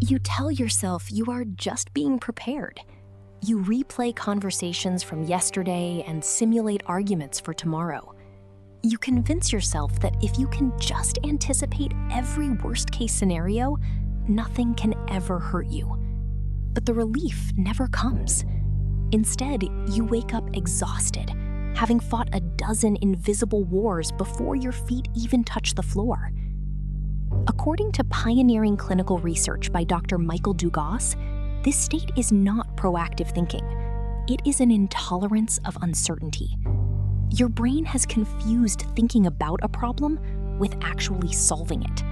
You tell yourself you are just being prepared. You replay conversations from yesterday and simulate arguments for tomorrow. You convince yourself that if you can just anticipate every worst-case scenario, nothing can ever hurt you. But the relief never comes. Instead, you wake up exhausted, having fought a dozen invisible wars before your feet even touch the floor. According to pioneering clinical research by Dr. Michael Dugas, this state is not proactive thinking. It is an intolerance of uncertainty. Your brain has confused thinking about a problem with actually solving it.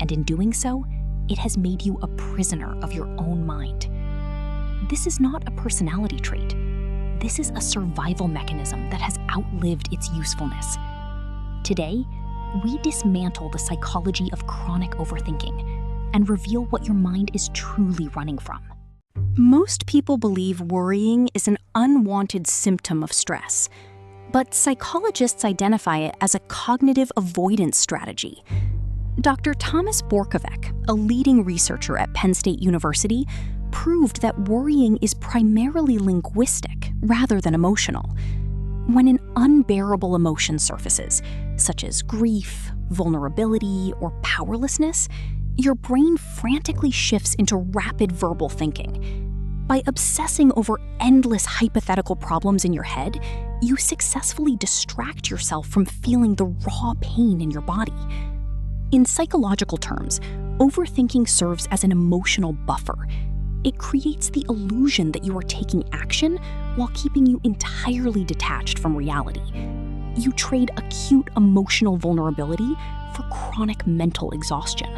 And in doing so, it has made you a prisoner of your own mind. This is not a personality trait. This is a survival mechanism that has outlived its usefulness. Today, we dismantle the psychology of chronic overthinking and reveal what your mind is truly running from. Most people believe worrying is an unwanted symptom of stress, but psychologists identify it as a cognitive avoidance strategy. Dr. Thomas Borkovec, a leading researcher at Penn State University, proved that worrying is primarily linguistic rather than emotional. When an unbearable emotion surfaces, such as grief, vulnerability, or powerlessness, your brain frantically shifts into rapid verbal thinking. By obsessing over endless hypothetical problems in your head, you successfully distract yourself from feeling the raw pain in your body. In psychological terms, overthinking serves as an emotional buffer. It creates the illusion that you are taking action while keeping you entirely detached from reality. You trade acute emotional vulnerability for chronic mental exhaustion.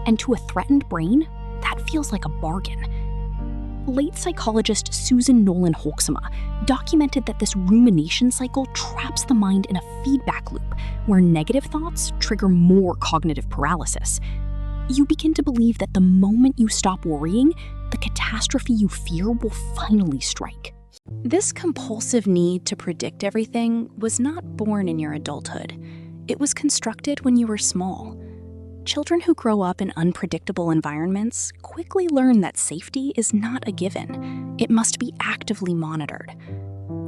And to a threatened brain, that feels like a bargain. Late psychologist Susan Nolan Holksema documented that this rumination cycle traps the mind in a feedback loop where negative thoughts trigger more cognitive paralysis. You begin to believe that the moment you stop worrying, the catastrophe you fear will finally strike. This compulsive need to predict everything was not born in your adulthood. It was constructed when you were small. Children who grow up in unpredictable environments quickly learn that safety is not a given. It must be actively monitored.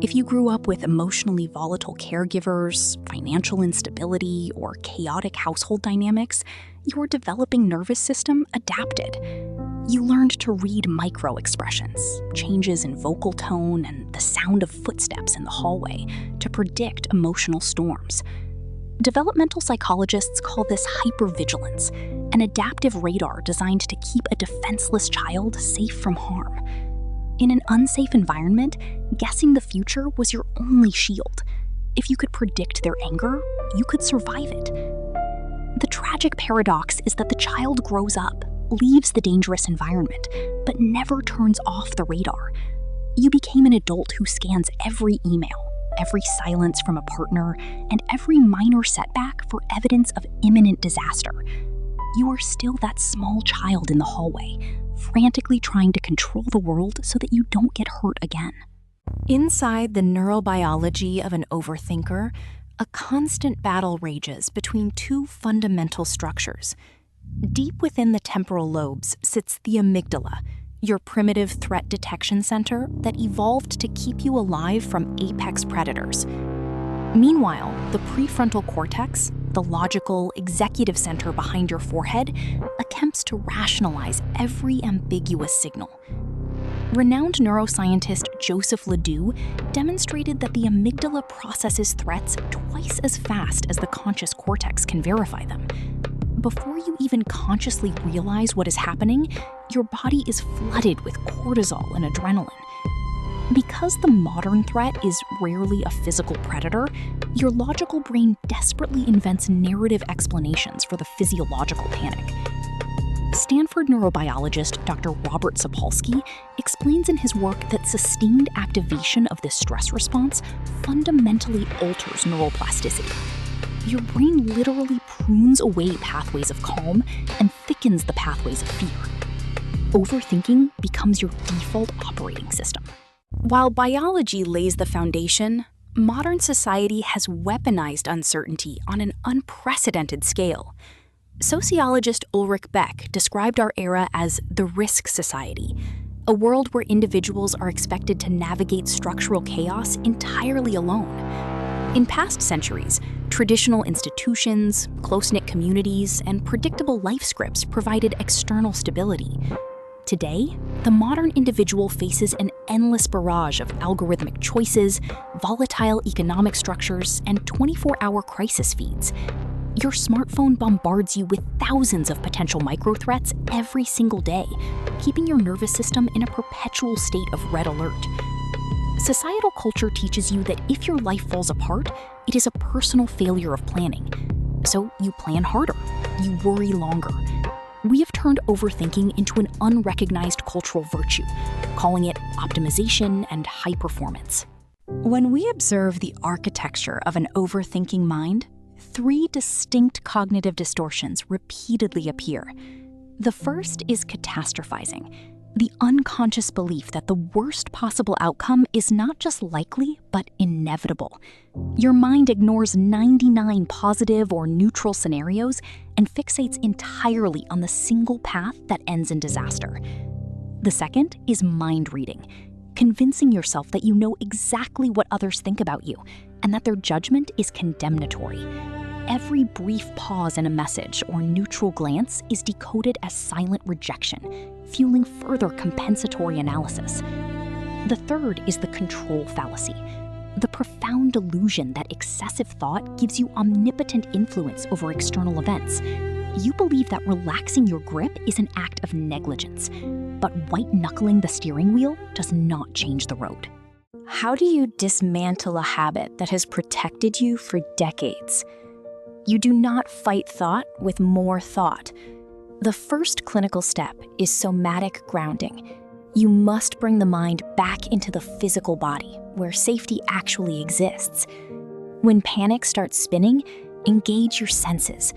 If you grew up with emotionally volatile caregivers, financial instability, or chaotic household dynamics, your developing nervous system adapted. You learned to read micro-expressions, changes in vocal tone, and the sound of footsteps in the hallway to predict emotional storms. Developmental psychologists call this hypervigilance, an adaptive radar designed to keep a defenseless child safe from harm. In an unsafe environment, guessing the future was your only shield. If you could predict their anger, you could survive it. The tragic paradox is that the child grows up, leaves the dangerous environment, but never turns off the radar. You became an adult who scans every email, every silence from a partner, and every minor setback for evidence of imminent disaster. You are still that small child in the hallway, frantically trying to control the world so that you don't get hurt again. Inside the neurobiology of an overthinker, a constant battle rages between two fundamental structures. Deep within the temporal lobes sits the amygdala, your primitive threat detection center that evolved to keep you alive from apex predators. Meanwhile, the prefrontal cortex, the logical, executive center behind your forehead, attempts to rationalize every ambiguous signal. Renowned neuroscientist Joseph Ledoux demonstrated that the amygdala processes threats twice as fast as the conscious cortex can verify them. Before you even consciously realize what is happening, your body is flooded with cortisol and adrenaline. Because the modern threat is rarely a physical predator, your logical brain desperately invents narrative explanations for the physiological panic. Stanford neurobiologist Dr. Robert Sapolsky explains in his work that sustained activation of this stress response fundamentally alters neuroplasticity. Your brain literally prunes away pathways of calm and thickens the pathways of fear. Overthinking becomes your default operating system. While biology lays the foundation, modern society has weaponized uncertainty on an unprecedented scale. Sociologist Ulrich Beck described our era as the risk society, a world where individuals are expected to navigate structural chaos entirely alone. In past centuries, traditional institutions, close-knit communities, and predictable life scripts provided external stability. Today, the modern individual faces an endless barrage of algorithmic choices, volatile economic structures, and 24-hour crisis feeds. Your smartphone bombards you with thousands of potential micro-threats every single day, keeping your nervous system in a perpetual state of red alert. Societal culture teaches you that if your life falls apart, it is a personal failure of planning. So you plan harder, you worry longer. We have turned overthinking into an unrecognized cultural virtue, calling it optimization and high performance. When we observe the architecture of an overthinking mind, 3 distinct cognitive distortions repeatedly appear. The first is catastrophizing, the unconscious belief that the worst possible outcome is not just likely, but inevitable. Your mind ignores 99 positive or neutral scenarios and fixates entirely on the single path that ends in disaster. The second is mind reading, convincing yourself that you know exactly what others think about you and that their judgment is condemnatory. Every brief pause in a message or neutral glance is decoded as silent rejection, fueling further compensatory analysis. The third is the control fallacy, the profound delusion that excessive thought gives you omnipotent influence over external events. You believe that relaxing your grip is an act of negligence, but white-knuckling the steering wheel does not change the road. How do you dismantle a habit that has protected you for decades? You do not fight thought with more thought. The first clinical step is somatic grounding. You must bring the mind back into the physical body, where safety actually exists. When panic starts spinning, engage your senses.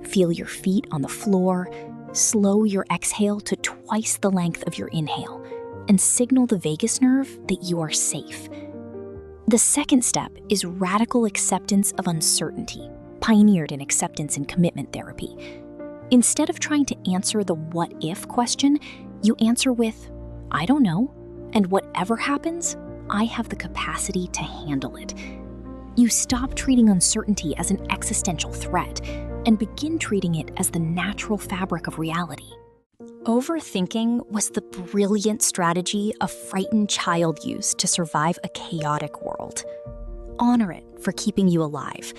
Feel your feet on the floor, slow your exhale to twice the length of your inhale, and signal the vagus nerve that you are safe. The second step is radical acceptance of uncertainty, pioneered in acceptance and commitment therapy. Instead of trying to answer the what-if question, you answer with, I don't know, and whatever happens, I have the capacity to handle it. You stop treating uncertainty as an existential threat and begin treating it as the natural fabric of reality. Overthinking was the brilliant strategy a frightened child used to survive a chaotic world. Honor it for keeping you alive,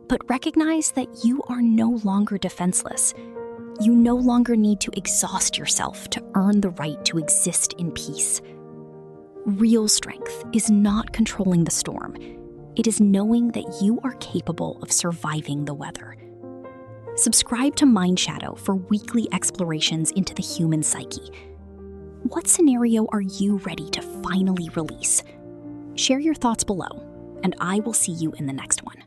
but recognize that you are no longer defenseless. You no longer need to exhaust yourself to earn the right to exist in peace. Real strength is not controlling the storm. It is knowing that you are capable of surviving the weather. Subscribe to Mind Shadow for weekly explorations into the human psyche. What scenario are you ready to finally release? Share your thoughts below, and I will see you in the next one.